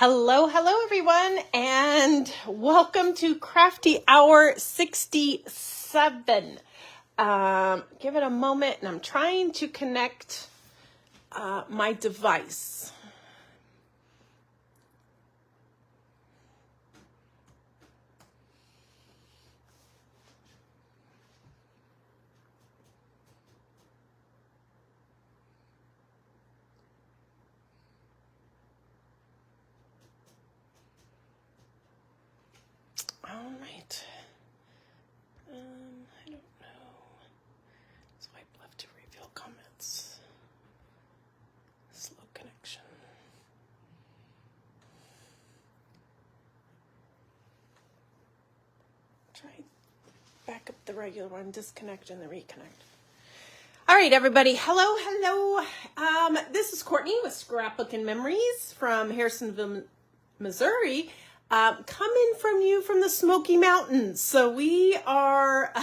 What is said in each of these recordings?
Hello, everyone, and welcome to Crafty Hour 67. Give it a moment, and I'm trying to connect my device. All right. I don't know. Swipe left to reveal comments. Slow connection. Try back up the regular one, disconnect and then reconnect. All right, everybody. Hello. This is Kourtney with Scrapbook-N-Memories from Harrisonville, Missouri. Coming from the Smoky Mountains. So we are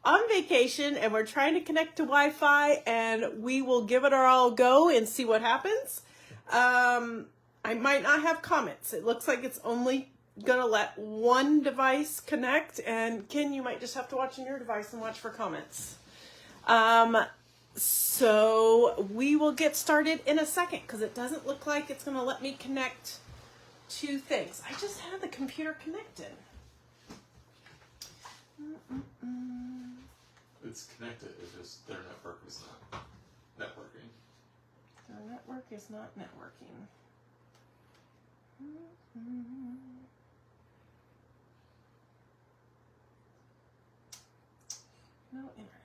on vacation and we're trying to connect to Wi-Fi, and we will give it our all go and see what happens. I might not have comments. It looks like it's only gonna let one device connect, and Ken, you might just have to watch on your device and watch for comments. So we will get started in a second because it doesn't look like it's gonna let me connect two things. I just had the computer connected. It's connected. It's just their network is not networking. Their network is not networking. No internet.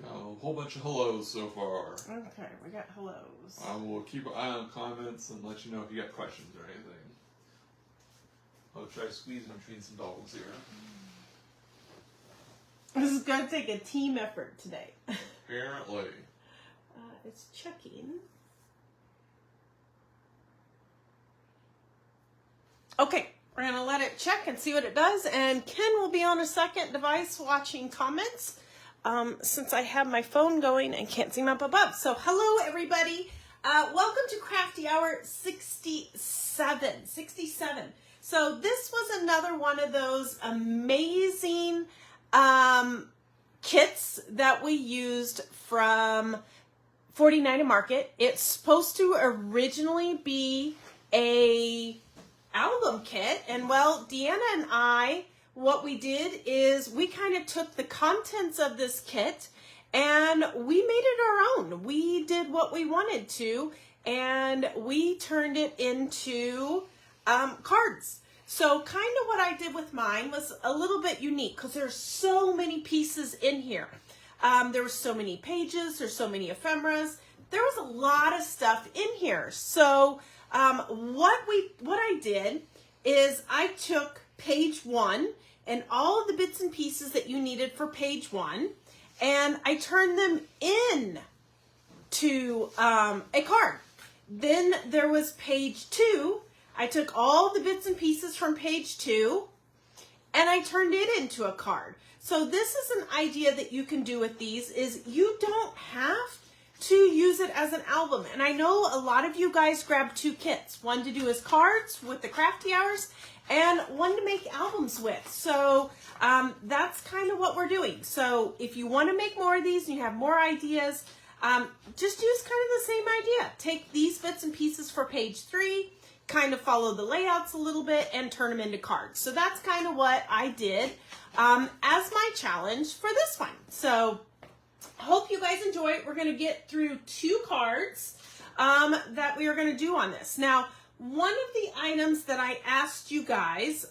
Got a whole bunch of hellos so far. Okay, we got hellos. I will keep an eye on comments and let you know if you got questions or anything. I'll try squeezing between some dogs here. This is going to take a team effort today. Apparently. It's checking. Okay, we're going to let it check and see what it does. And Ken will be on a second device watching comments since I have my phone going and can't see him up above. So hello, everybody. Welcome to Crafty Hour 67. So this was another one of those amazing kits that we used from 49 Market. It's supposed to originally be a album kit, and well, Deanna and I, what we did is we kind of took the contents of this kit and we made it our own. We did what we wanted to, and we turned it into cards. So kind of what I did with mine was a little bit unique because there's so many pieces in here. There were so many pages, there's so many ephemeras. There was a lot of stuff in here. So what I did is I took page 1 and all of the bits and pieces that you needed for page 1, and I turned them in to a card. Then there was page 2. I took all the bits and pieces from page 2 and I turned it into a card. So this is an idea that you can do with these is you don't have to use it as an album. And I know a lot of you guys grab 2 kits, one to do as cards with the Crafty Hours and one to make albums with. So that's kind of what we're doing. So if you want to make more of these and you have more ideas, just use kind of the same idea. Take these bits and pieces for page 3, kind of follow the layouts a little bit and turn them into cards. So that's kind of what I did as my challenge for this one. So hope you guys enjoy it. We're going to get through 2 cards that we are going to do on this. Now, one of the items that I asked you guys,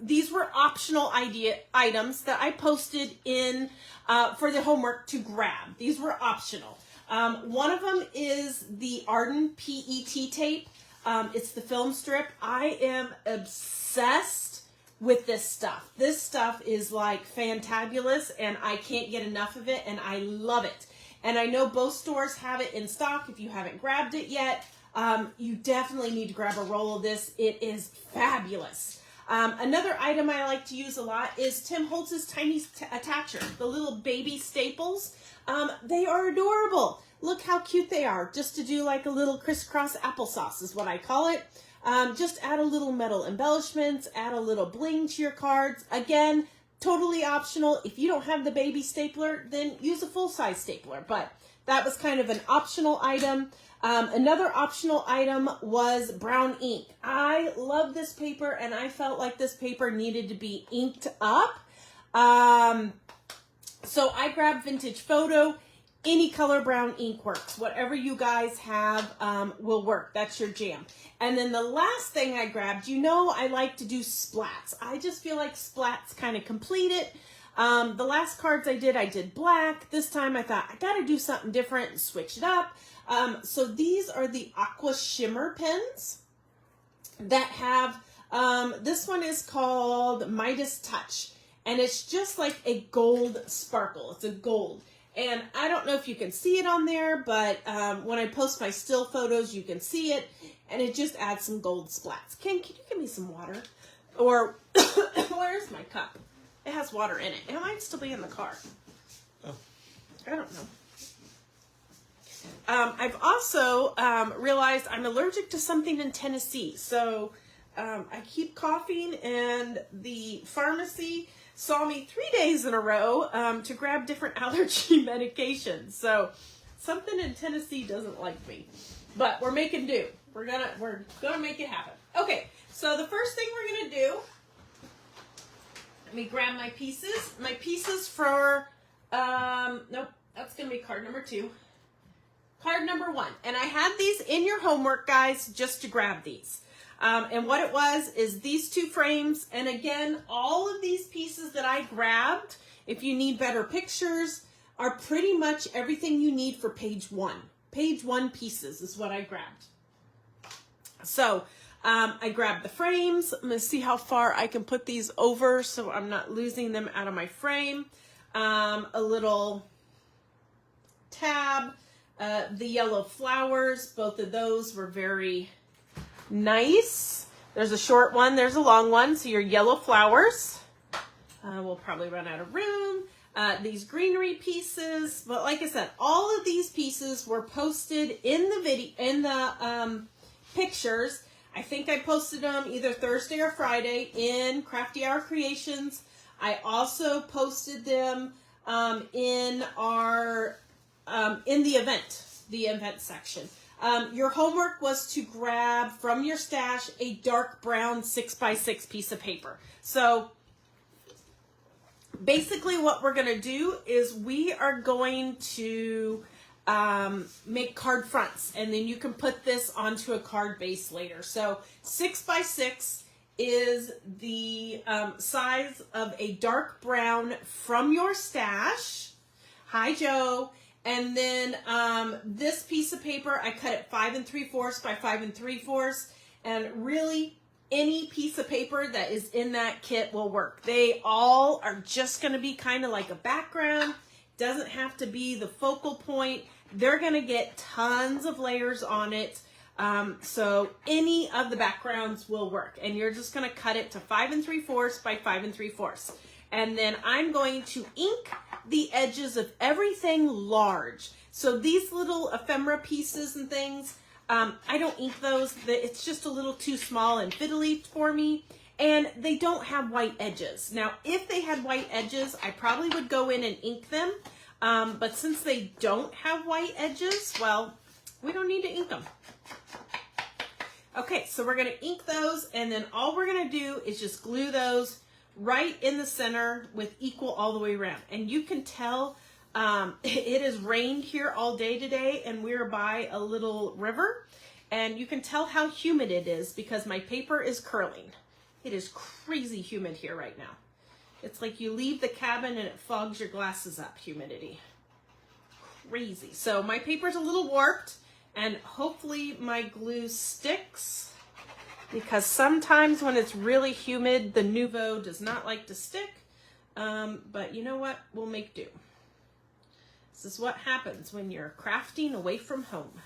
these were optional items that I posted in for the homework to grab. These were optional. One of them is the Arden PET tape. It's the film strip. I am obsessed with this stuff. This stuff is like fantabulous, and I can't get enough of it, and I love it. And I know both stores have it in stock if you haven't grabbed it yet. you definitely need to grab a roll of this. It is fabulous. Another item I like to use a lot is Tim Holtz's tiny attacher, the little baby staples. They are adorable. Look how cute they are. Just to do like a little crisscross applesauce is what I call it. Just add a little metal embellishments, add a little bling to your cards. Again, totally optional. If you don't have the baby stapler, then use a full-size stapler. But that was kind of an optional item. Another optional item was brown ink. I love this paper, and I felt like this paper needed to be inked up. So I grabbed Vintage Photo. Any color brown ink works. Whatever you guys have will work. That's your jam. And then the last thing I grabbed, you know I like to do splats. I just feel like splats kind of complete it. The last cards I did black. This time I thought I got to do something different and switch it up. So these are the Aqua Shimmer pens that have, this one is called Midas Touch. And it's just like a gold sparkle. It's a gold. And I don't know if you can see it on there, but when I post my still photos, you can see it. And it just adds some gold splats. Can you give me some water? Or, where's my cup? It has water in it. It might still be in the car. Oh. I don't know. I've also realized I'm allergic to something in Tennessee. So I keep coughing, and the pharmacy saw me 3 days in a row to grab different allergy medications. So something in Tennessee doesn't like me. But we're making do. We're gonna make it happen. Okay, so the first thing we're gonna do, let me grab my pieces. My pieces for nope, that's gonna be card number 2. Card number 1. And I had these in your homework, guys, just to grab these. And what it was is these 2 frames. And again, all of these pieces that I grabbed, if you need better pictures, are pretty much everything you need for page 1. Page 1 pieces is what I grabbed. So I grabbed the frames. I'm going to see how far I can put these over so I'm not losing them out of my frame. A little tab. The yellow flowers, both of those were very nice. There's a short one, there's a long one, so your yellow flowers. We'll probably run out of room. These greenery pieces, but like I said, all of these pieces were posted in the video, in the pictures. I think I posted them either Thursday or Friday in Crafty Hour Creations. I also posted them in our in the event section. Your homework was to grab from your stash a dark brown 6x6 piece of paper. So basically what we're going to do is we are going to make card fronts, and then you can put this onto a card base later. So 6x6 is the size of a dark brown from your stash. Hi, Joe. And then this piece of paper, I cut it 5 3/4 by 5 3/4. And really, any piece of paper that is in that kit will work. They all are just going to be kind of like a background. Doesn't have to be the focal point. They're going to get tons of layers on it. So any of the backgrounds will work. And you're just going to cut it to 5 3/4 by 5 3/4. And then I'm going to ink the edges of everything large. So these little ephemera pieces and things, I don't ink those. It's just a little too small and fiddly for me. And they don't have white edges. Now, if they had white edges, I probably would go in and ink them. But since they don't have white edges, well, we don't need to ink them. Okay, so we're going to ink those, and then all we're going to do is just glue those right in the center with equal all the way around. And you can tell it has rained here all day today, and we're by a little river, and you can tell how humid it is because my paper is curling. It is crazy humid here right now. It's like you leave the cabin and it fogs your glasses up, humidity. Crazy. So my paper's a little warped, and hopefully my glue sticks, because sometimes when it's really humid, the Nuvo does not like to stick. But you know what? We'll make do. This is what happens when you're crafting away from home.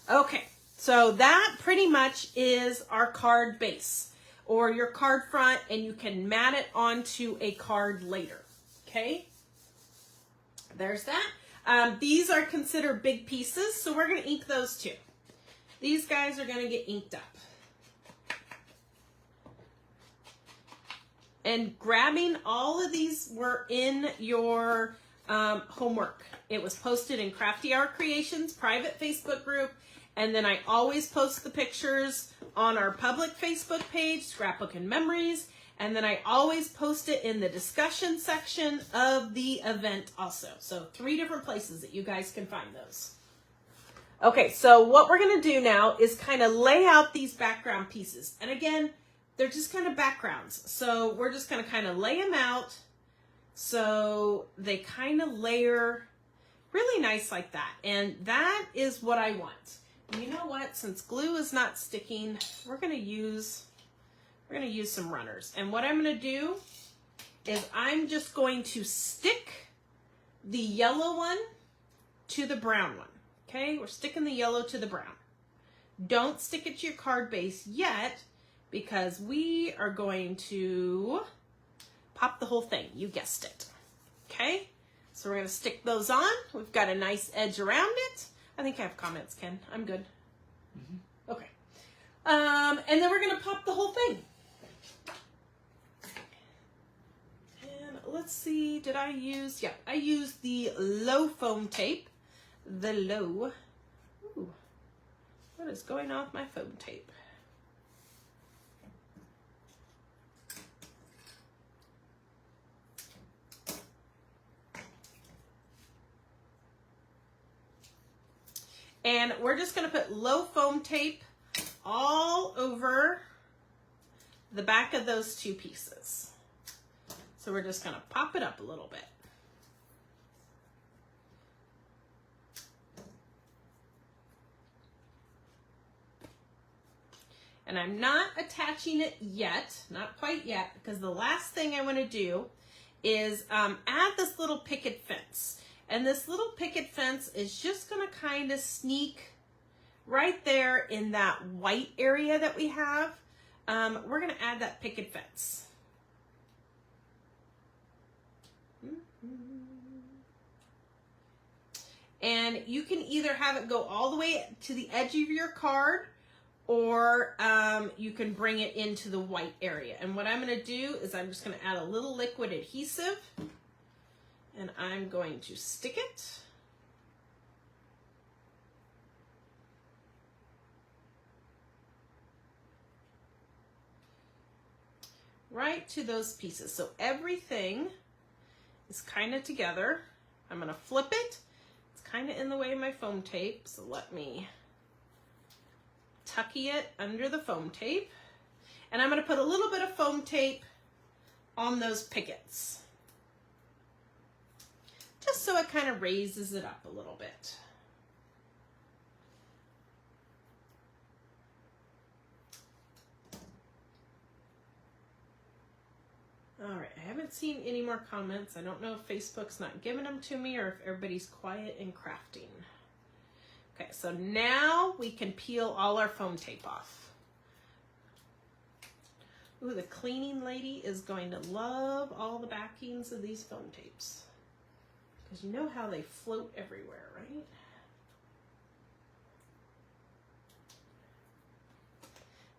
Okay, So that pretty much is our card base or your card front, and you can mat it onto a card later. Okay, there's that. These are considered big pieces, so we're going to ink those too. These guys are going to get inked up. And grabbing all of these were in your homework. It was posted in Crafty Art Creations private Facebook group. And then I always post the pictures on our public Facebook page, Scrapbook-N-Memories. And then I always post it in the discussion section of the event also. So 3 different places that you guys can find those. Okay, so what we're going to do now is kind of lay out these background pieces. And again, they're just kind of backgrounds. So we're just going to kind of lay them out so they kind of layer really nice like that. And that is what I want. You know what? Since glue is not sticking, we're going to use some runners. And what I'm going to do is I'm just going to stick the yellow one to the brown one. Okay? We're sticking the yellow to the brown. Don't stick it to your card base yet because we are going to pop the whole thing. You guessed it. Okay? So we're going to stick those on. We've got a nice edge around it. I think I have comments, Ken. I'm good. Mm-hmm. Okay. And then we're going to pop the whole thing. And let's see, did I use, yeah, I used the low foam tape. The low. Ooh, what is going on with my foam tape? And we're just going to put low foam tape all over the back of those 2 pieces. So we're just going to pop it up a little bit. And I'm not attaching it yet, not quite yet, because the last thing I want to do is add this little picket fence. And this little picket fence is just going to kind of sneak right there in that white area that we have. We're going to add that picket fence. And you can either have it go all the way to the edge of your card, or you can bring it into the white area. And what I'm going to do is I'm just going to add a little liquid adhesive. And I'm going to stick it. Right to those pieces. So everything is kind of together. I'm going to flip it. It's kind of in the way of my foam tape. So let me tucky it under the foam tape. And I'm going to put a little bit of foam tape on those pickets. Just so it kind of raises it up a little bit. All right, I haven't seen any more comments. I don't know if Facebook's not giving them to me or if everybody's quiet and crafting. Okay, so now we can peel all our foam tape off. Ooh, the cleaning lady is going to love all the backings of these foam tapes. Because you know how they float everywhere, right?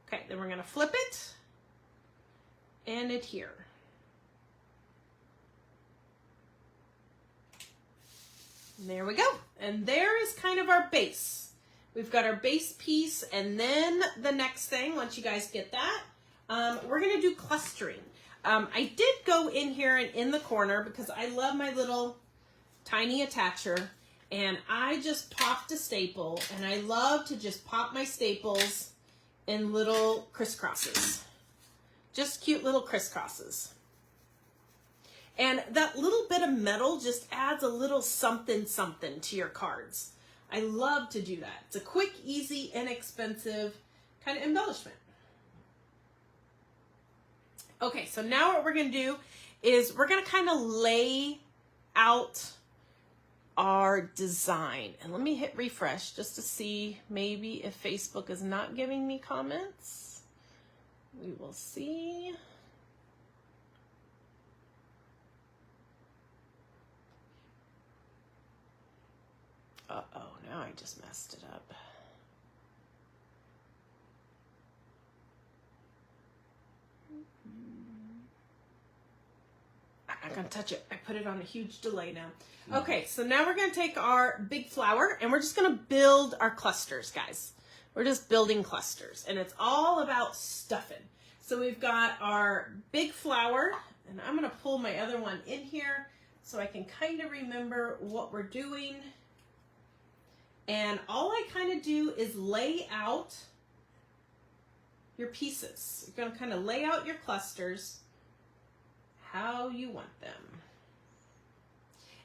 Okay, then we're going to flip it and adhere. And there we go. And there is kind of our base. We've got our base piece, and then the next thing, once you guys get that, we're going to do clustering. I did go in here and in the corner because I love my little tiny attacher, and I just popped a staple, and I love to just pop my staples in little crisscrosses. Just cute little crisscrosses. And that little bit of metal just adds a little something something to your cards. I love to do that. It's a quick, easy, inexpensive kind of embellishment. Okay, so now what we're going to do is we're going to kind of lay out our design. And let me hit refresh just to see maybe if Facebook is not giving me comments. We will see. Uh-oh, now I just messed it up. I'm not gonna touch it. I put it on a huge delay now. Okay, so now we're gonna take our big flower and we're just gonna build our clusters, guys. We're just building clusters and it's all about stuffing. So we've got our big flower and I'm gonna pull my other one in here so I can kind of remember what we're doing. And all I kind of do is lay out your pieces. You're gonna kind of lay out your clusters how you want them.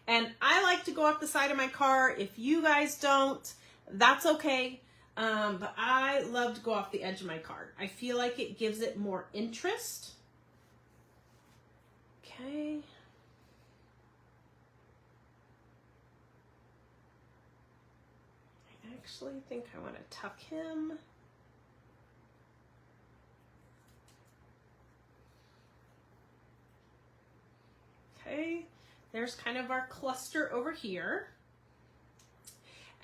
And I like to go up the side of my car. If you guys don't, that's okay. But I love to go off the edge of my car. I feel like it gives it more interest. Okay. I actually think I want to tuck him. Okay, there's kind of our cluster over here.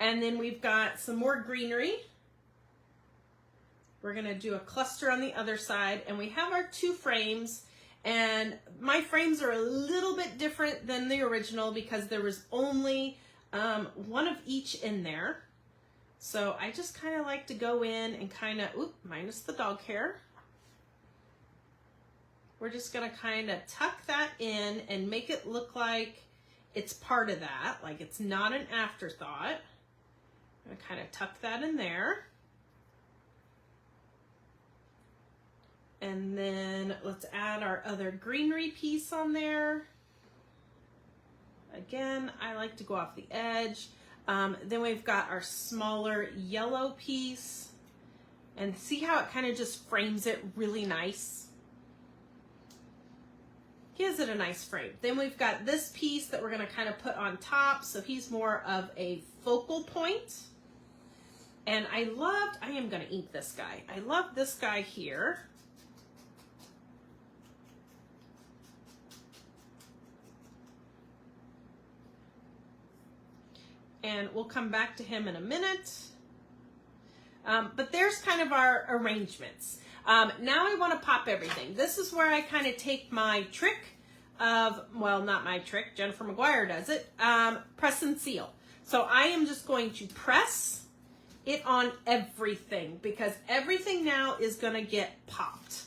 And then we've got some more greenery. We're gonna do a cluster on the other side and we have our two frames and my frames are a little bit different than the original because there was only one of each in there. So I just kind of like to go in and kind of, minus the dog hair. We're just gonna kind of tuck that in and make it look like it's part of that, like it's not an afterthought. I'm gonna kind of tuck that in there. And then let's add our other greenery piece on there. Again, I like to go off the edge. Then we've got our smaller yellow piece. And see how it kind of just frames it really nice? Gives it a nice frame. Then we've got this piece that we're going to kind of put on top. So he's more of a focal point. And I am going to ink this guy. I love this guy here. And we'll come back to him in a minute. But there's kind of our arrangements. Now I want to pop everything. This is where I kind of take my trick of, well, not my trick, Jennifer McGuire does it, press and seal. So I am just going to press it on everything because everything now is going to get popped.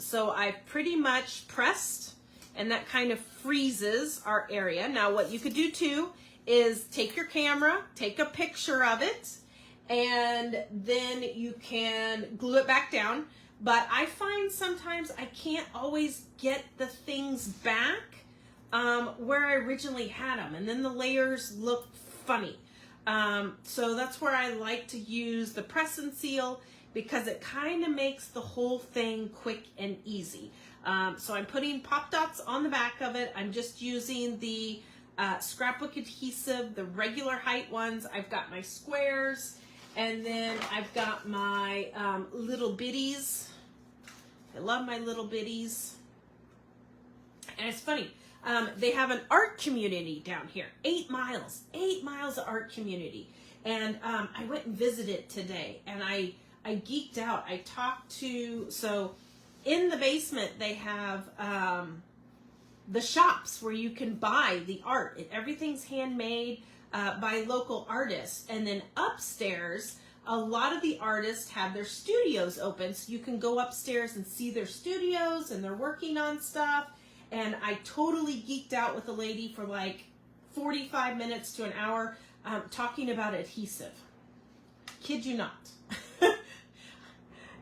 So I've pretty much pressed and that kind of freezes our area. Now what you could do too is take your camera, take a picture of it, and then you can glue it back down. But I find sometimes I can't always get the things back where I originally had them, and then the layers look funny. So that's where I like to use the press and seal because it kind of makes the whole thing quick and easy. So I'm putting pop dots on the back of it. I'm just using the scrapbook adhesive, the regular height ones. I've got my squares, and then I've got my little bitties. I love my little bitties. And it's funny, they have an art community down here, 8 miles of art community. And I went and visited today, and I geeked out. I talked to, so in the basement they have the shops where you can buy the art. Everything's handmade by local artists. And then upstairs, a lot of the artists have their studios open, so you can go upstairs and see their studios and they're working on stuff. And I totally geeked out with a lady for like 45 minutes to an hour talking about adhesive. Kid you not.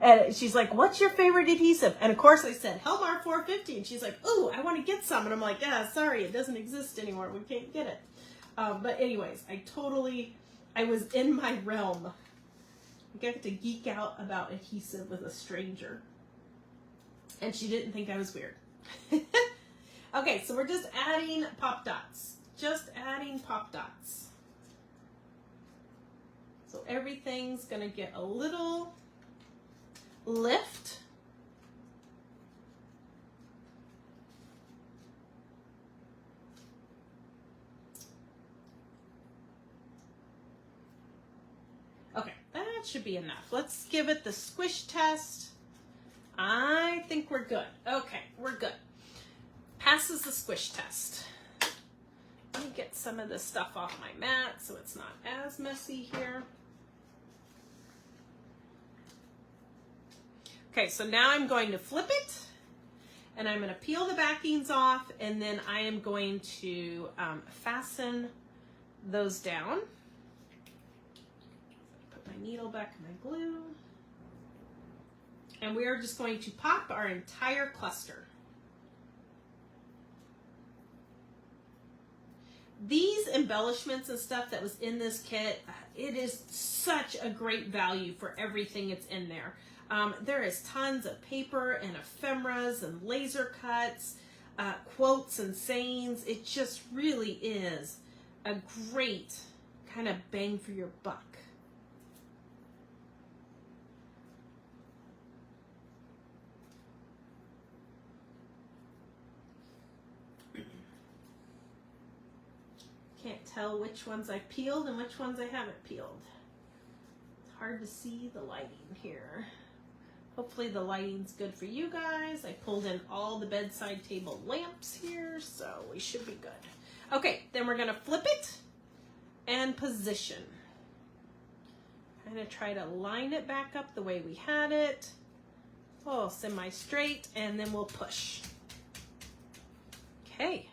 And she's like, what's your favorite adhesive? And of course I said, Helmar 450. And she's like, ooh, I want to get some. And I'm like, yeah, sorry, it doesn't exist anymore. We can't get it. But anyways, I was in my realm. I get to geek out about adhesive with a stranger. And she didn't think I was weird. Okay, so we're just adding pop dots just adding pop dots. So everything's gonna get a little lift. Okay, that should be enough. Let's give it the squish test. I think we're good. Okay, we're good. Passes the squish test. Let me get some of this stuff off my mat so it's not as messy here. Okay, so now I'm going to flip it, and I'm going to peel the backings off, and then I am going to fasten those down. Put my needle back in my glue. And we are just going to pop our entire cluster. These embellishments and stuff that was in this kit, it is such a great value for everything that's in there. There is tons of paper and ephemeras and laser cuts, quotes and sayings. It just really is a great kind of bang for your buck. Can't tell which ones I peeled and which ones I haven't peeled. It's hard to see the lighting here. Hopefully the lighting's good for you guys. I pulled in all the bedside table lamps here, so we should be good. Okay, then we're gonna flip it and position. Kind of try to line it back up the way we had it. Oh, semi-straight, and then we'll push. Okay.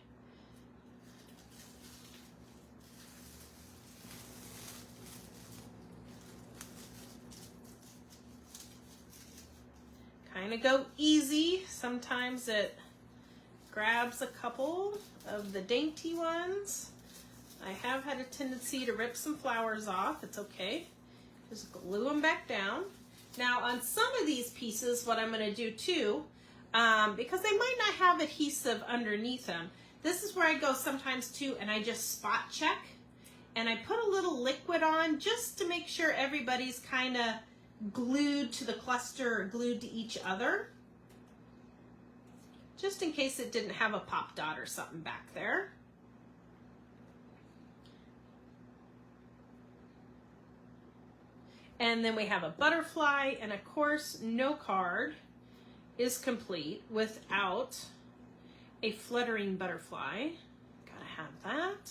Kind of go easy. Sometimes it grabs a couple of the dainty ones. I have had a tendency to rip some flowers off. It's okay. Just glue them back down. Now on some of these pieces, what I'm going to do too, because they might not have adhesive underneath them, this is where I go sometimes too, and I just spot check. And I put a little liquid on just to make sure everybody's kind of glued to the cluster or glued to each other, just in case it didn't have a pop dot or something back there. And then we have a butterfly, and of course no card is complete without a fluttering butterfly. Gotta have that.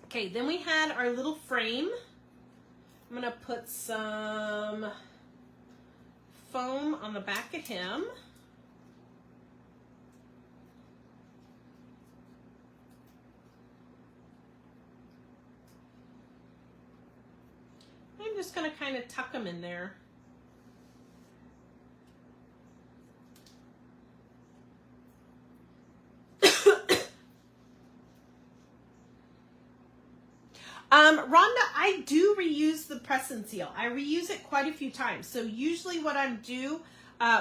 Okay, then we had our little frame. I'm going to put some foam on the back of him. I'm just going to kind of tuck them in there. Rhonda, I do reuse the press and seal. I reuse it quite a few times. So usually what I do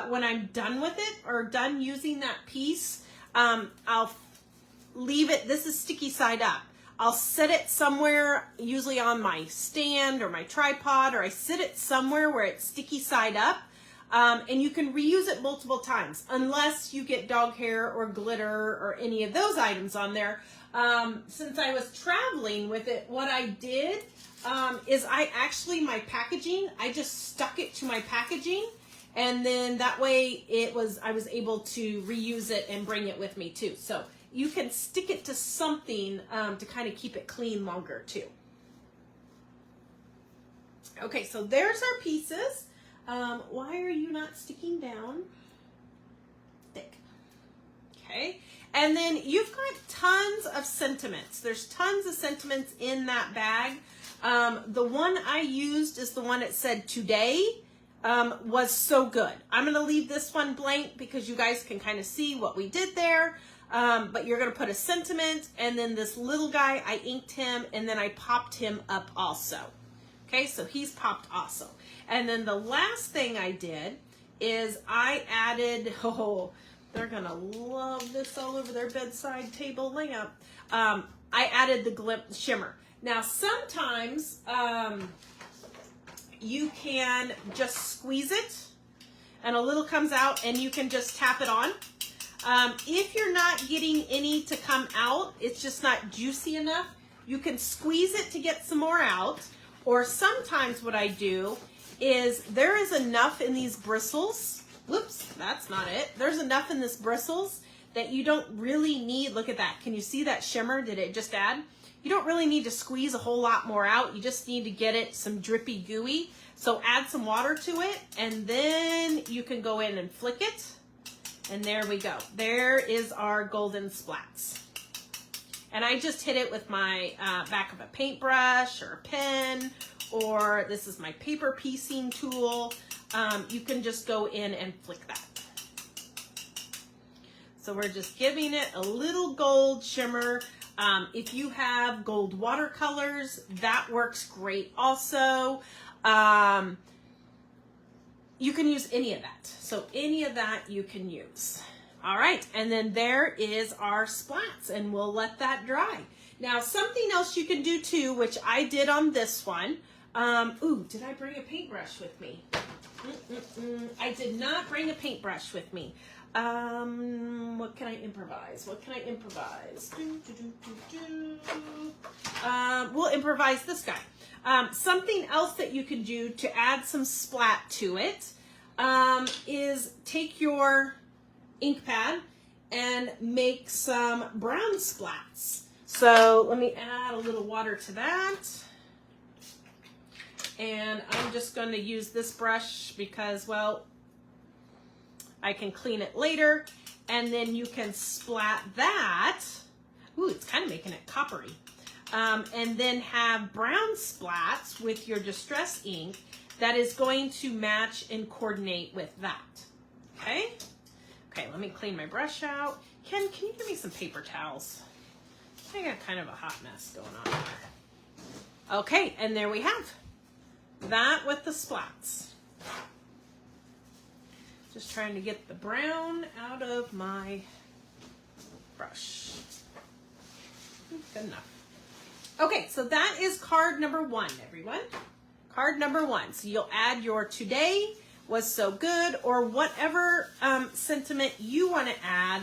when I'm done with it or done using that piece, I'll leave it. This is sticky side up. I'll set it somewhere, usually on my stand or my tripod, or I sit it somewhere where it's sticky side up. And you can reuse it multiple times unless you get dog hair or glitter or any of those items on there. Since I was traveling with it, what I did is my packaging, I just stuck it to my packaging, and then that way I was able to reuse it and bring it with me too. So you can stick it to something to kind of keep it clean longer too. Okay, so there's our pieces. Why are you not sticking down? Thick. Okay. And then you've got tons of sentiments. There's tons of sentiments in that bag. The one I used is the one that said today, was so good. I'm going to leave this one blank because you guys can kind of see what we did there. But you're going to put a sentiment, and then this little guy, I inked him, and then I popped him up also. Okay, so he's popped also. And then the last thing I did is I added, They're gonna love this all over their bedside table lamp. I added the shimmer. Now sometimes you can just squeeze it and a little comes out and you can just tap it on. If you're not getting any to come out, it's just not juicy enough, you can squeeze it to get some more out. Or sometimes what I do is there is enough in these bristles. Whoops, that's not it. There's enough in this bristles that you don't really need. Look at that. Can you see that shimmer? Did it just add? You don't really need to squeeze a whole lot more out. You just need to get it some drippy gooey. So add some water to it and then you can go in and flick it. And there we go. There is our golden splats. And I just hit it with my back of a paintbrush or a pen, or this is my paper piecing tool. You can just go in and flick that. So we're just giving it a little gold shimmer. If you have gold watercolors, that works great also. You can use any of that. So any of that you can use. All right, and then there is our splats, and we'll let that dry. Now, something else you can do too, which I did on this one. Ooh, did I bring a paintbrush with me? I did not bring a paintbrush with me. What can I improvise? What can I improvise? We'll improvise this guy. Something else that you can do to add some splat to it is take your ink pad and make some brown splats. So let me add a little water to that. And I'm just going to use this brush because, well, I can clean it later. And then you can splat that. Ooh, it's kind of making it coppery. And then have brown splats with your distress ink that is going to match and coordinate with that. Okay? Okay, let me clean my brush out. Ken, can you give me some paper towels? I got kind of a hot mess going on here. Okay, and there we have that with the splats. Just trying to get the brown out of my brush. Good enough. Okay, so that is card number 1, everyone. Card number 1. So you'll add your today was so good, or whatever sentiment you want to add,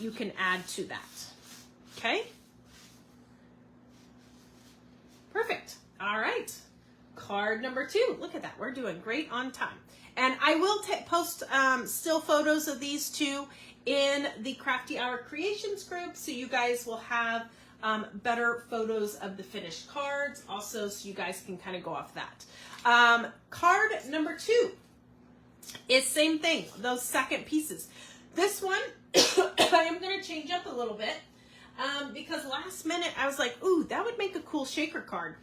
you can add to that. Okay? Perfect. All right. Card number 2. Look at that. We're doing great on time. And I will post still photos of these two in the Crafty Hour Creations group, so you guys will have better photos of the finished cards also, so you guys can kind of go off that. Card number 2 is same thing, those second pieces. This one, I am going to change up a little bit because last minute I was like, ooh, that would make a cool shaker card.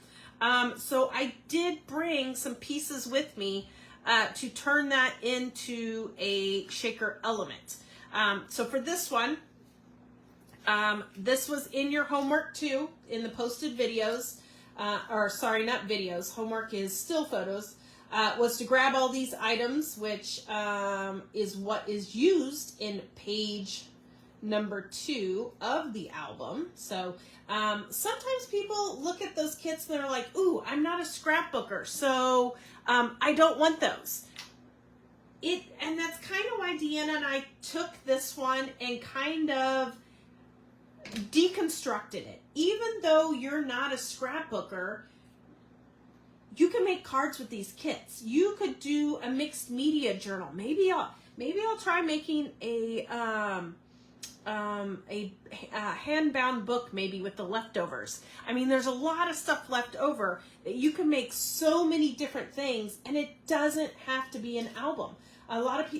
So I did bring some pieces with me to turn that into a shaker element. So for this one, this was in your homework too, in the posted videos, or sorry, not videos, homework is still photos, was to grab all these items, which is what is used in page number 2 of the album. So sometimes people look at those kits and they're like, ooh, I'm not a scrapbooker, so I don't want those. And that's kind of why Deanna and I took this one and kind of deconstructed it. Even though you're not a scrapbooker, you can make cards with these kits. You could do a mixed media journal. Maybe I'll try making a hand-bound book maybe with the leftovers. I mean, there's a lot of stuff left over that you can make so many different things, and it doesn't have to be an album. A lot of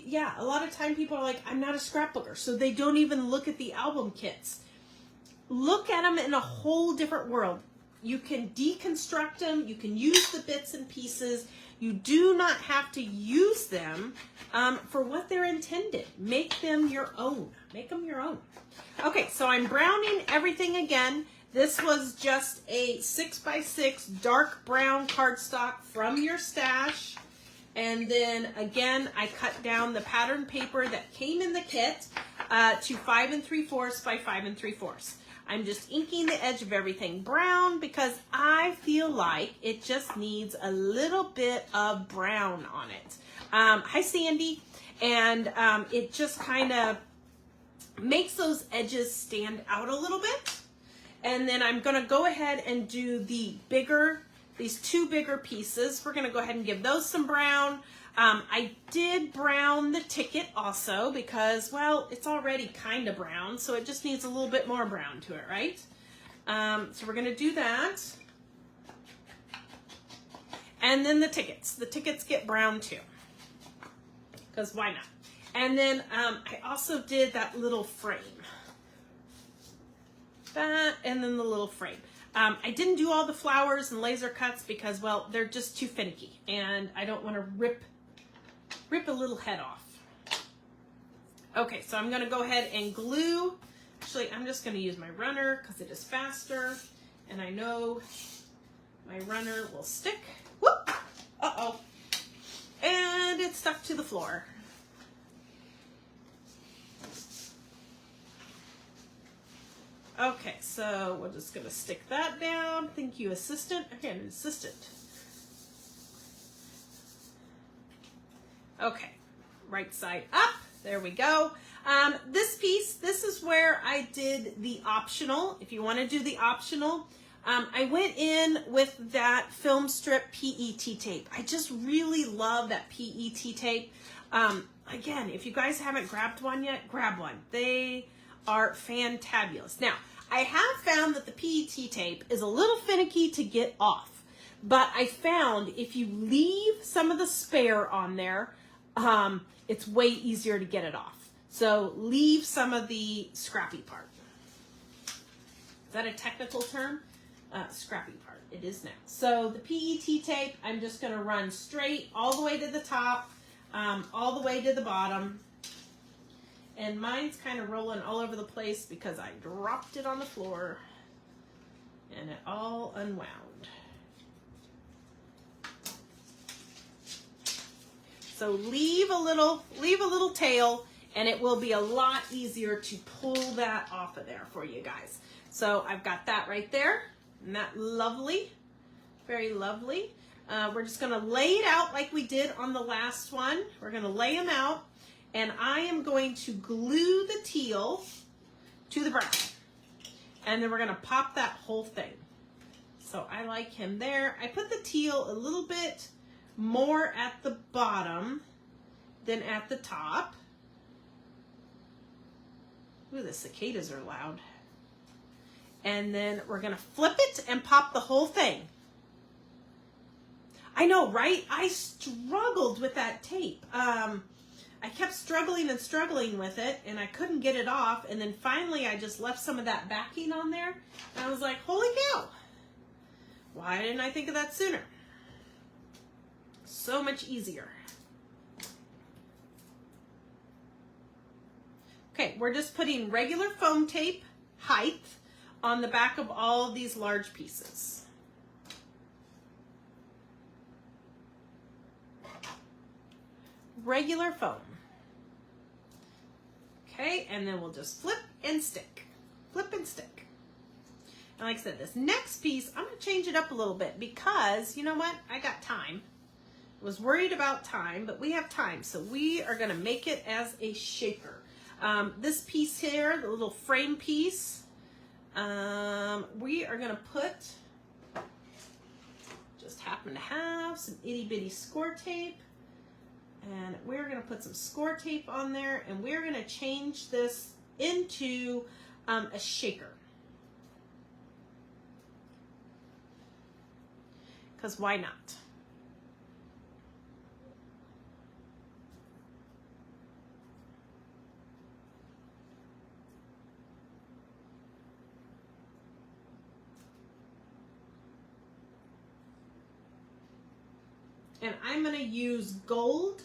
time people are like, I'm not a scrapbooker, so they don't even look at the album kits. Look at them in a whole different world. You can deconstruct them. You can use the bits and pieces. You do not have to use them for what they're intended. Make them your own. Make them your own. Okay, so I'm browning everything again. This was just a 6x6 dark brown cardstock from your stash. And then again, I cut down the pattern paper that came in the kit to 5 3/4 by 5 3/4. I'm just inking the edge of everything brown because I feel like it just needs a little bit of brown on it. Hi, Sandy. And it just kind of makes those edges stand out a little bit. And then I'm going to go ahead and do the these 2 bigger pieces. We're going to go ahead and give those some brown. I did brown the ticket also because, well, it's already kind of brown, so it just needs a little bit more brown to it, right? So we're going to do that. And then the tickets. The tickets get brown too, because why not? And then I also did that little frame. That, and then the little frame. I didn't do all the flowers and laser cuts because, well, they're just too finicky, and I don't want to rip a little head off. Okay, so I'm going to go ahead and glue. Actually, I'm just going to use my runner because it is faster, and I know my runner will stick. Whoop! Uh-oh. And it stuck to the floor. Okay, so we're just going to stick that down. Thank you, assistant. Again, an assistant. Okay, right side up. There we go. This piece, this is where I did the optional. If you want to do the optional, I went in with that film strip PET tape. I just really love that PET tape. Again, if you guys haven't grabbed one yet, grab one. They are fantabulous. Now, I have found that the PET tape is a little finicky to get off, but I found if you leave some of the spare on there, it's way easier to get it off. So leave some of the scrappy part. Is that a technical term? Scrappy part. It is now. So the PET tape, I'm just going to run straight all the way to the top, all the way to the bottom. And mine's kind of rolling all over the place because I dropped it on the floor and it all unwound. So leave a little tail, and it will be a lot easier to pull that off of there for you guys. So I've got that right there. Isn't that lovely? Very lovely. We're just going to lay it out like we did on the last one. We're going to lay them out. And I am going to glue the teal to the brown. And then we're going to pop that whole thing. So I like him there. I put the teal a little bit more at the bottom than at the top. Ooh, the cicadas are loud. And then we're going to flip it and pop the whole thing. I know, right? I struggled with that tape. I kept struggling and struggling with it, and I couldn't get it off, and then finally I just left some of that backing on there, and I was like, holy cow, why didn't I think of that sooner? So much easier. Okay, we're just putting regular foam tape height on the back of all of these large pieces. Regular foam. Okay, and then we'll just flip and stick. Flip and stick. And like I said, this next piece, I'm going to change it up a little bit because, you know what? I got time. I was worried about time, but we have time. So we are going to make it as a shaker. This piece here, the little frame piece, we are going to put, just happen to have some itty bitty score tape. And we're going to put some score tape on there, and we're going to change this into a shaker. Because why not? And I'm going to use gold,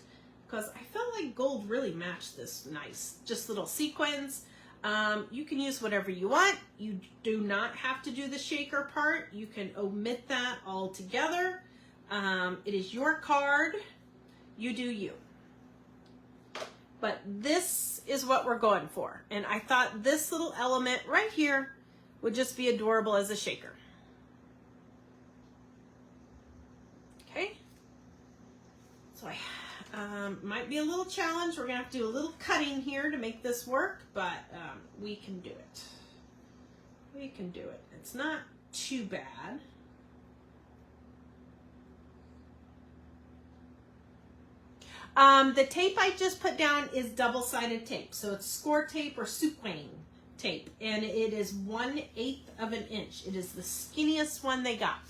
because I felt like gold really matched this nice. Just little sequins. You can use whatever you want. You do not have to do the shaker part. You can omit that altogether. It is your card. You do you. But this is what we're going for. And I thought this little element right here would just be adorable as a shaker. Okay. So I might be a little challenge. We're going to have to do a little cutting here to make this work, but we can do it. We can do it. It's not too bad. The tape I just put down is double-sided tape. So it's score tape or sequin tape. And it is 1/8 of an inch. It is the skinniest one they got.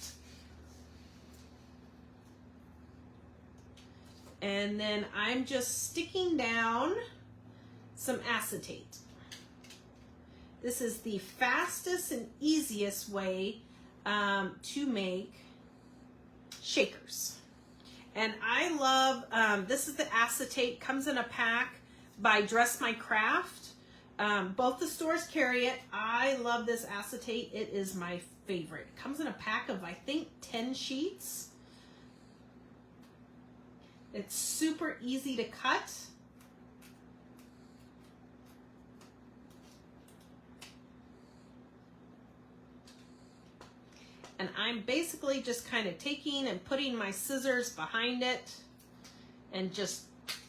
And then I'm just sticking down some acetate. This is the fastest and easiest way to make shakers. And I love, this is the acetate, comes in a pack by Dress My Craft. Both the stores carry it. I love this acetate. It is my favorite. It comes in a pack of, I think, 10 sheets. It's super easy to cut. And I'm basically just kind of taking and putting my scissors behind it and just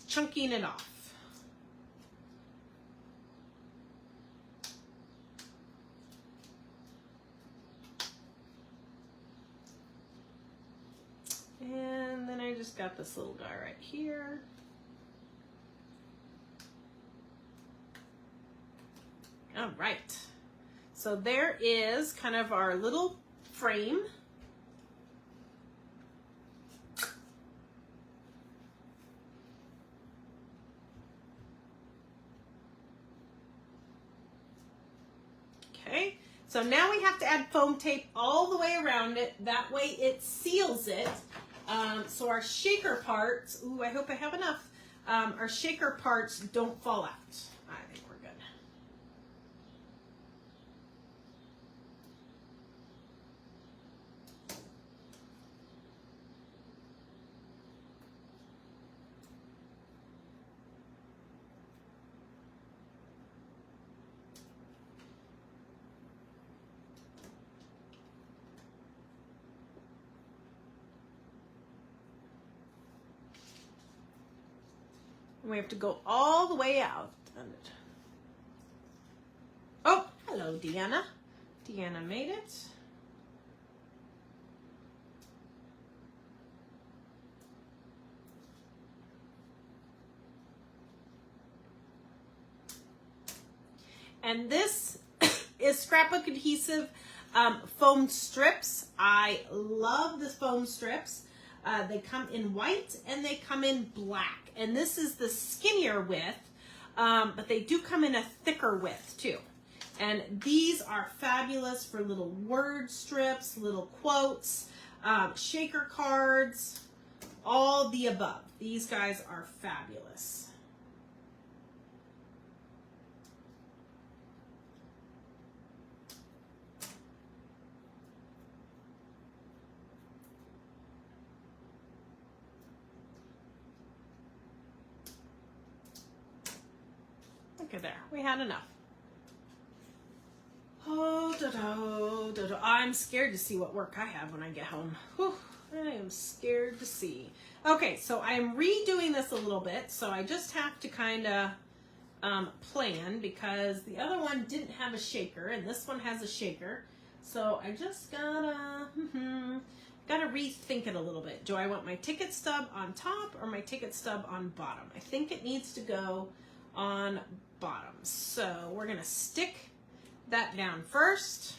chunking it off. And then I just got this little guy right here. All right. So there is kind of our little frame. Okay, so now we have to add foam tape all the way around it. That way it seals it. So our shaker parts, ooh, I hope I have enough. Our shaker parts don't fall out. I think we're good. We have to go all the way out. Oh, hello, Deanna. Deanna made it. And this is Scrapbook adhesive foam strips. I love the foam strips. They come in white and they come in black. And this is the skinnier width, but they do come in a thicker width too. And these are fabulous for little word strips, little quotes, shaker cards, all the above. These guys are fabulous. Okay, there, we had enough. Oh, I'm scared to see what work I have when I get home. Whew, I am scared to see. Okay, so I'm redoing this a little bit, so I just have to kind of plan because the other one didn't have a shaker and this one has a shaker. So I just gotta rethink it a little bit. Do I want my ticket stub on top or my ticket stub on bottom? I think it needs to go on bottom. So we're gonna stick that down first.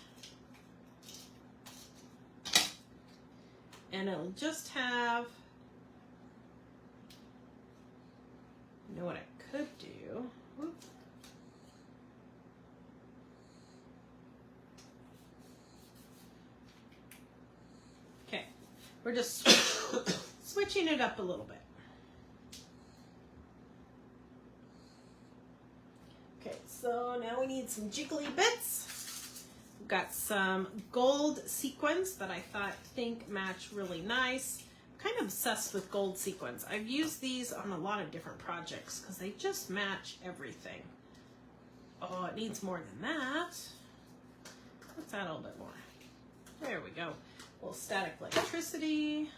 And it'll just have, you know what I could do? Whoop. Okay, we're just switching it up a little bit. Okay, so now we need some jiggly bits. We've got some gold sequins that I think match really nice. kind of obsessed with gold sequins. I've used these on a lot of different projects because they just match everything. Oh, it needs more than that. Let's add a little bit more. There we go. A little static electricity.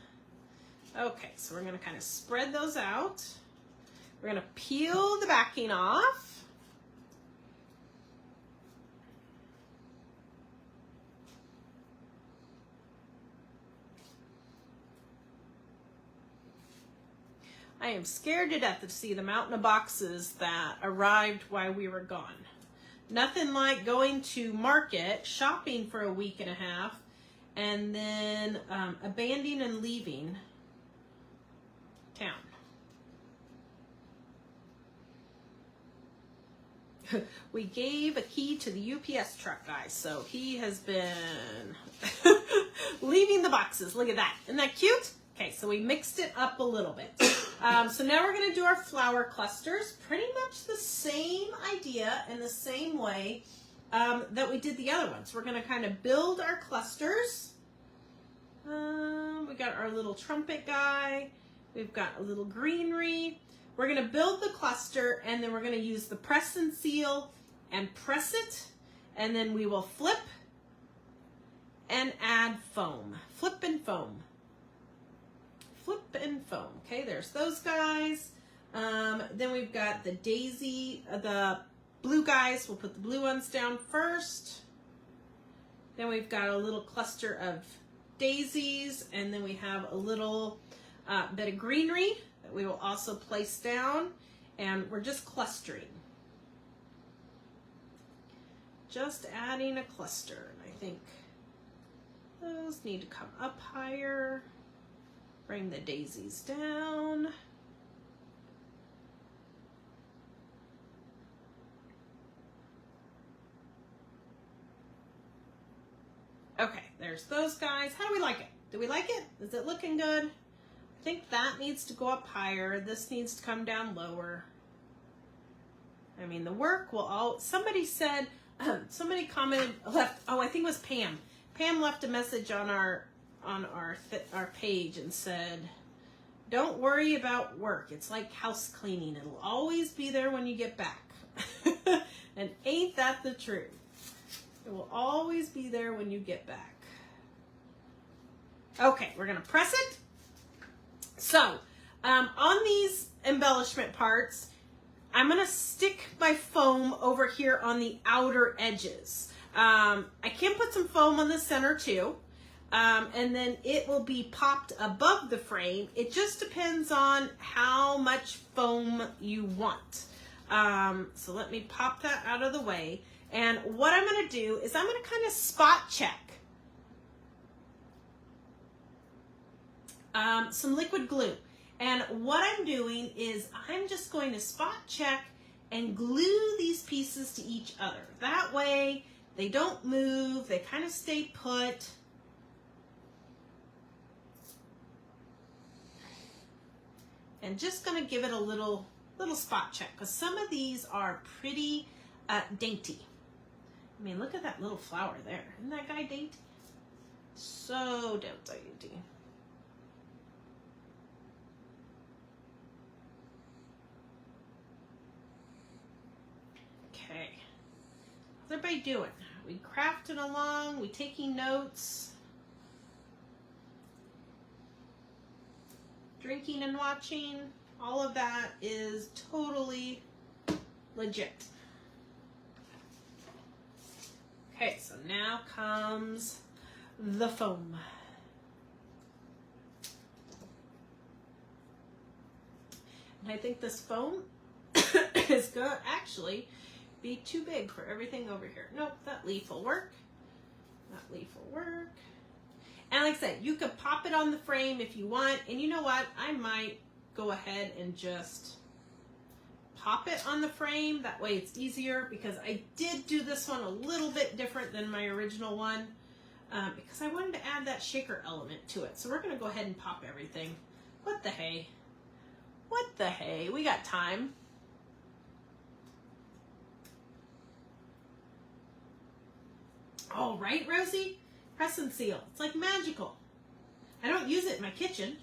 Okay, so we're going to kind of spread those out. We're going to peel the backing off. I am scared to death to see the mountain of boxes that arrived while we were gone. Nothing like going to market, shopping for a week and a half, and then abandoning and leaving town. We gave a key to the UPS truck guy, so he has been leaving the boxes. Look at that. Isn't that cute? Okay, so we mixed it up a little bit. So now we're going to do our flower clusters. Pretty much the same idea and the same way that we did the other ones. We're going to kind of build our clusters. We got our little trumpet guy. We've got a little greenery. We're going to build the cluster, and then we're going to use the press and seal and press it. And then we will flip and add foam. Flip and foam. Flip and foam. Okay, there's those guys. Then we've got the daisy, the blue guys. We'll put the blue ones down first. Then we've got a little cluster of daisies, and then we have a little bit of greenery that we will also place down, and we're just clustering. Just adding a cluster, and I think those need to come up higher. Bring the daisies down. Okay, there's those guys. How do we like it? Do we like it? Is it looking good? I think that needs to go up higher. This needs to come down lower. I mean, the work will all, somebody said, somebody commented, left, oh, I think it was Pam. Pam left a message on our page and said, don't worry about work. It's like house cleaning. It'll always be there when you get back. And ain't that the truth? It will always be there when you get back. Okay, we're going to press it. So, on these embellishment parts, I'm going to stick my foam over here on the outer edges. I can put some foam on the center too. And then it will be popped above the frame. It just depends on how much foam you want. So let me pop that out of the way. And what I'm going to do is I'm going to kind of spot check some liquid glue. And what I'm doing is I'm just going to spot check and glue these pieces to each other. That way they don't move, they kind of stay put. And just going to give it a little spot check because some of these are pretty dainty. I mean, look at that little flower there. Isn't that guy dainty? So dainty. Okay. How's everybody doing? We crafting along? We taking notes? Drinking and watching? All of that is totally legit. Okay, so now comes the foam. And I think this foam is going to actually be too big for everything over here. Nope, that leaf will work. That leaf will work. And like I said, you could pop it on the frame if you want. And you know what? I might go ahead and just pop it on the frame. That way it's easier because I did do this one a little bit different than my original one because I wanted to add that shaker element to it. So we're going to go ahead and pop everything. What the hey? What the hey? We got time. Oh, right, Rosie? Press and seal. It's like magical. I don't use it in my kitchen.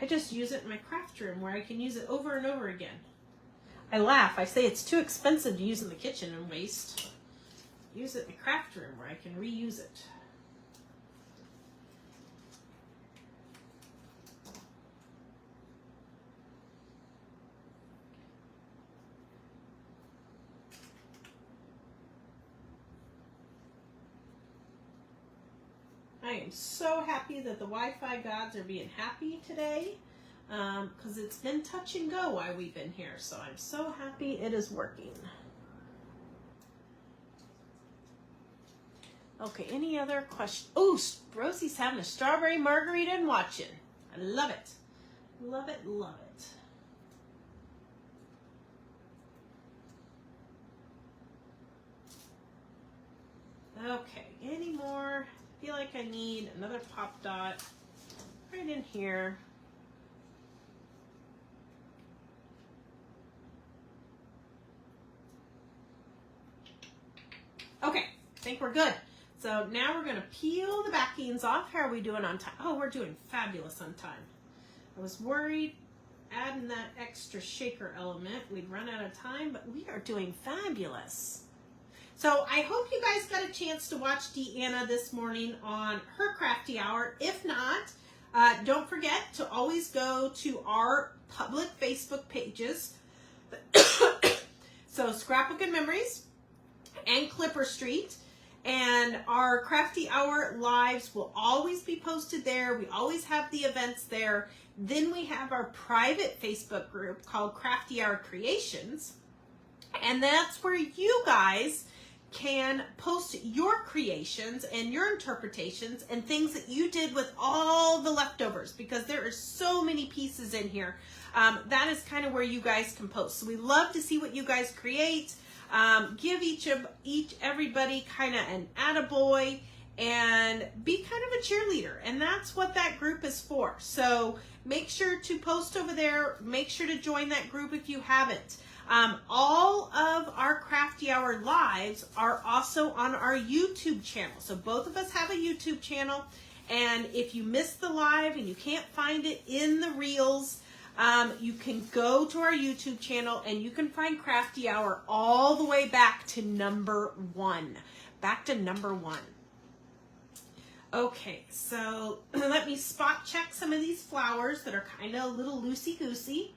I just use it in my craft room where I can use it over and over again. I laugh. I say it's too expensive to use in the kitchen and waste. Use it in the craft room where I can reuse it. I am so happy that the Wi-Fi gods are being happy today, because it's been touch and go while we've been here. So I'm so happy it is working. Okay, any other questions? Oh, Rosie's having a strawberry margarita and watching. I love it. Love it, love it. Okay, any more? I feel like I need another pop dot right in here. Okay, I think we're good. So now we're going to peel the backings off. How are we doing on time? Oh, we're doing fabulous on time. I was worried adding that extra shaker element, we'd run out of time, but we are doing fabulous. So I hope you guys got a chance to watch Deanna this morning on her Crafty Hour. If not, don't forget to always go to our public Facebook pages. So Scrapbook-N-Memories and Clipper Street. And our Crafty Hour lives will always be posted there. We always have the events there. Then we have our private Facebook group called Crafty Hour Creations. And that's where you guys can post your creations and your interpretations and things that you did with all the leftovers, because there are so many pieces in here. That is kind of where you guys can post. So we love to see what you guys create. Give everybody kind of an attaboy and be kind of a cheerleader. And that's what that group is for. So make sure to post over there. Make sure to join that group if you haven't. All of our Crafty Hour lives are also on our YouTube channel. So both of us have a YouTube channel. And if you missed the live and you can't find it in the reels, you can go to our YouTube channel and you can find Crafty Hour all the way back to number 1. Back to number 1. Okay, so let me spot check some of these flowers that are kind of a little loosey-goosey.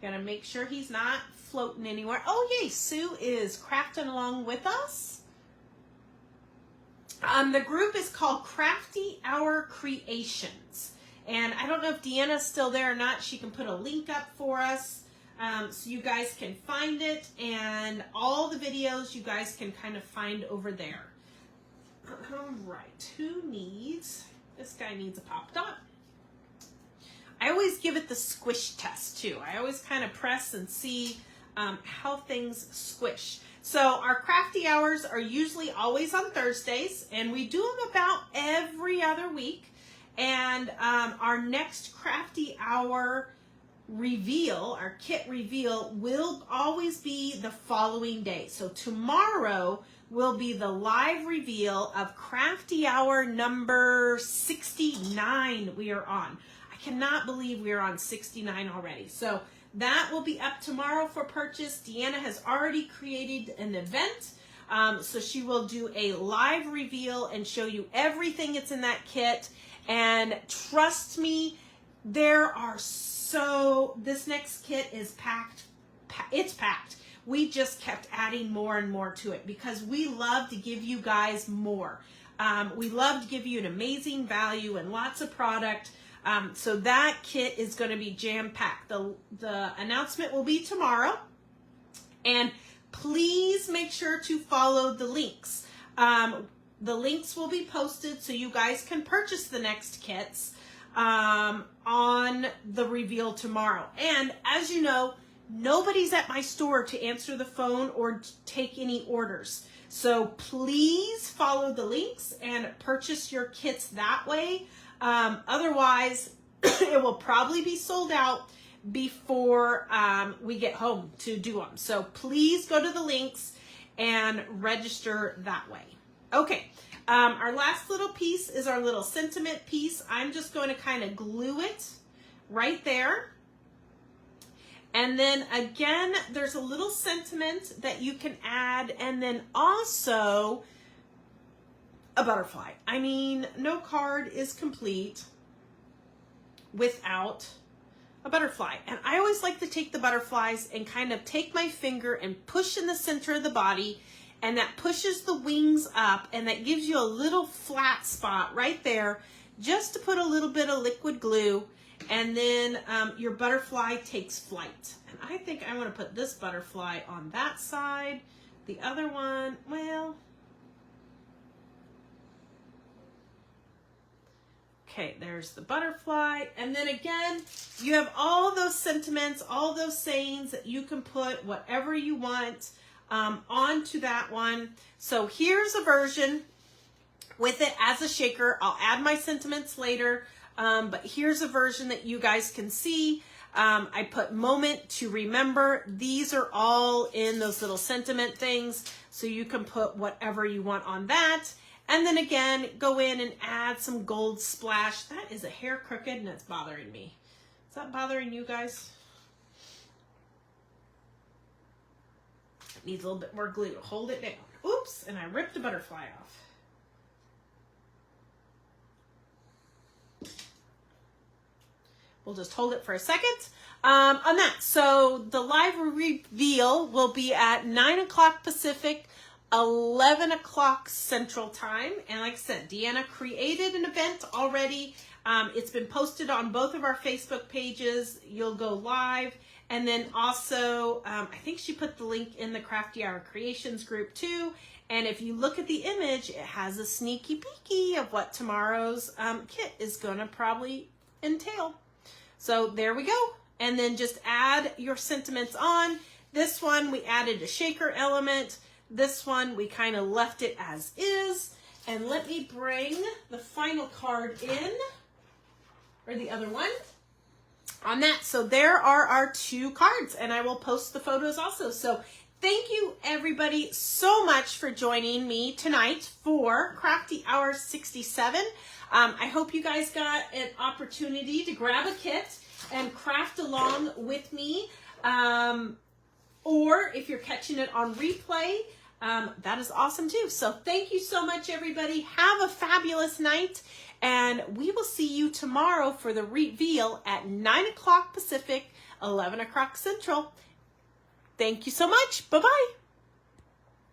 Gotta make sure he's not floating anywhere. Oh, yay, Sue is crafting along with us. The group is called Crafty Hour Creations. And I don't know if Deanna's still there or not. She can put a link up for us so you guys can find it. And all the videos you guys can kind of find over there. All right, who needs, this guy needs a pop dot. I always give it the squish test too. I always kind of press and see how things squish. So our Crafty Hours are usually always on Thursdays, and we do them about every other week. And our next Crafty Hour reveal, our kit reveal, will always be the following day. So tomorrow will be the live reveal of Crafty Hour number 69 we are on. I cannot believe we are on 69 already. So that will be up tomorrow for purchase. Deanna has already created an event. So she will do a live reveal and show you everything that's in that kit. And trust me, this next kit is packed. It's packed. We just kept adding more and more to it because we love to give you guys more. We love to give you an amazing value and lots of product. So that kit is going to be jam-packed. The announcement will be tomorrow. And please make sure to follow the links. The links will be posted so you guys can purchase the next kits on the reveal tomorrow. And as you know, nobody's at my store to answer the phone or take any orders. So please follow the links and purchase your kits that way. Otherwise, it will probably be sold out before we get home to do them. So please go to the links and register that way. Okay, our last little piece is our little sentiment piece. I'm just going to kind of glue it right there. And then again, there's a little sentiment that you can add, and then also a butterfly. I mean, no card is complete without a butterfly. And I always like to take the butterflies and kind of take my finger and push in the center of the body, and that pushes the wings up, and that gives you a little flat spot right there just to put a little bit of liquid glue, and then your butterfly takes flight. And I think I want to put this butterfly on that side. The other one, well, okay, there's the butterfly. And then again, you have all those sentiments, all those sayings that you can put whatever you want onto that one. So here's a version with it as a shaker. I'll add my sentiments later, but here's a version that you guys can see. I put moment to remember. These are all in those little sentiment things, so you can put whatever you want on that. And then again, go in and add some gold splash. That is a hair crooked and it's bothering me. Is that bothering you guys? It needs a little bit more glue to hold it down. Oops, and I ripped the butterfly off. We'll just hold it for a second on that. So the live reveal will be at 9 o'clock Pacific, 11 o'clock Central Time. And like I said, Deanna created an event already. It's been posted on both of our Facebook pages. You'll go live. And then also, I think she put the link in the Crafty Hour Creations group too. And if you look at the image, it has a sneaky peeky of what tomorrow's kit is going to probably entail. So there we go. And then just add your sentiments on. This one, we added a shaker element. This one, we kind of left it as is. And let me bring the final card in, or the other one, on that. So there are our two cards, and I will post the photos also. So thank you everybody so much for joining me tonight for Crafty Hour 67. I hope you guys got an opportunity to grab a kit and craft along with me. Or if you're catching it on replay, that is awesome too. So thank you so much, everybody. Have a fabulous night, and we will see you tomorrow for the reveal at 9 o'clock Pacific, 11 o'clock Central. Thank you so much. Bye-bye.